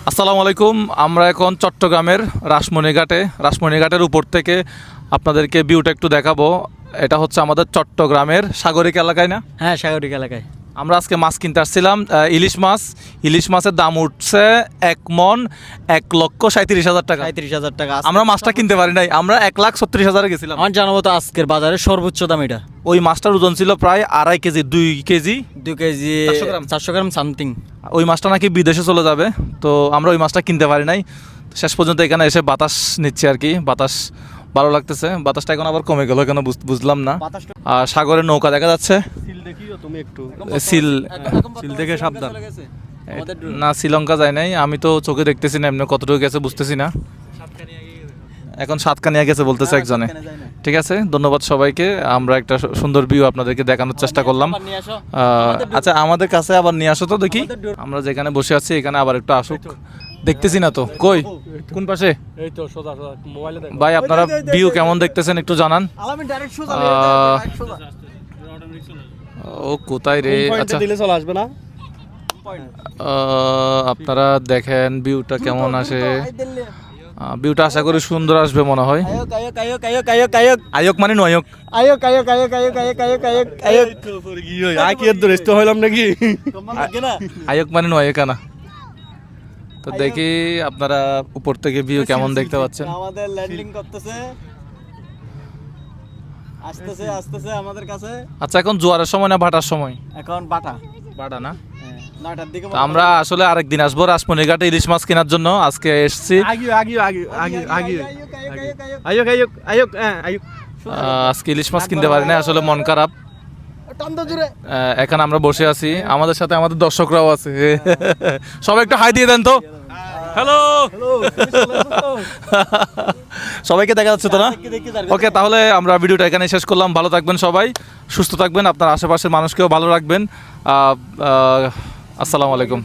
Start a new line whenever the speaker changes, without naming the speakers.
আসসালামু আলাইকুম। আমরা এখন চট্টগ্রামের রাসমণিঘাটের উপর থেকে আপনাদেরকে ভিউটা একটু দেখাবো। এটা হচ্ছে আমাদের চট্টগ্রামের সাগরিক এলাকায় না?
হ্যাঁ, সাগরিক এলাকায়।
আমরা আজকে মাছ কিনতে আসছিলাম, ইলিশ মাছের দাম উঠছে 1,37,30,000 টাকা।
37,000 টাকা।
আমরা মাছটা কিনতে পারি নাই, আমরা 1,36,000 গেছিলাম।
আমার জানা মতো আজকের বাজারে সর্বোচ্চ দাম এটা।
ওই মাছটার ওজন ছিল প্রায় 2.5 কেজি, 2 কেজি
2 কেজি 400 গ্রাম সামথিং।
ওই মাছটা নাকি বিদেশে চলে যাবে, তো আমরা ওই মাছটা কিনতে পারি নাই। শেষ পর্যন্ত এখানে এসে বাতাস নিচ্ছে আর কি, বাতাস ভালো লাগতেছে। বাতাসটা এখন আবার কমে গেল কেন বুঝলাম না। আর সাগরের নৌকা দেখা যাচ্ছে। সিল থেকে সাবধান। না, শ্রীলঙ্কা যায় নাই, আমি তো চোখে দেখতেছি না, এমনি কতটুকু গেছে বুঝতেছি না। এখন সাতকানিয়া গেছে বলতেছে একজনে। ঠিক আছে, ধন্যবাদ সবাইকে। আমরা একটা সুন্দর ভিউ আপনাদেরকে দেখানোর চেষ্টা করলাম। আচ্ছা, আমাদের কাছে আবার নিয়ে আসো তো দেখি। আমরা যেখানে বসে আছি এখানে আবার একটু আসুক, দেখতেছি না তো। কই, কোন পাশে?
এই তো সোজা মোবাইলে দেখো।
ভাই, আপনারা ভিউ কেমন দেখতেছেন একটু জানান। ও কোথায় রে? আচ্ছা,
দিলে চলে আসবে না।
আপনারা দেখেন ভিউটা কেমন আসে। ভিউটা আশা করি সুন্দর আসবে মনে হয়। আয়ক মানে নয়ক। আয়ক মানে নয়ক না। তো দেখি আপনারা উপর থেকে ভিউ কেমন দেখতে পাচ্ছেন।
আমাদের ল্যান্ডিং করতেছে, আসতেছে আমাদের কাছে।
আচ্ছা, এখন জোয়ারের সময় না ভাটার সময়?
এখন বাটা
না,
9টার দিকে।
তো আমরা আসলে আরেকদিন আসবো রাসমণিঘাটে ইলিশ মাছ কেনার জন্য। আজকে এসছি, আজকে ইলিশ মাছ কিনতে পারি না, আসলে মন খারাপ। এখন আমরা বসে আছি, আমাদের সাথে আমাদের দর্শকরাও আছে। সবাই একটু হাই দিয়ে দেন তো। হ্যালো, সবাইকে দেখা যাচ্ছে তো না? ওকে, তাহলে আমরা ভিডিওটা এখানে শেষ করলাম। ভালো থাকবেন সবাই, সুস্থ থাকবেন, আপনার আশেপাশের মানুষকেও ভালো রাখবেন। আসসালামু আলাইকুম।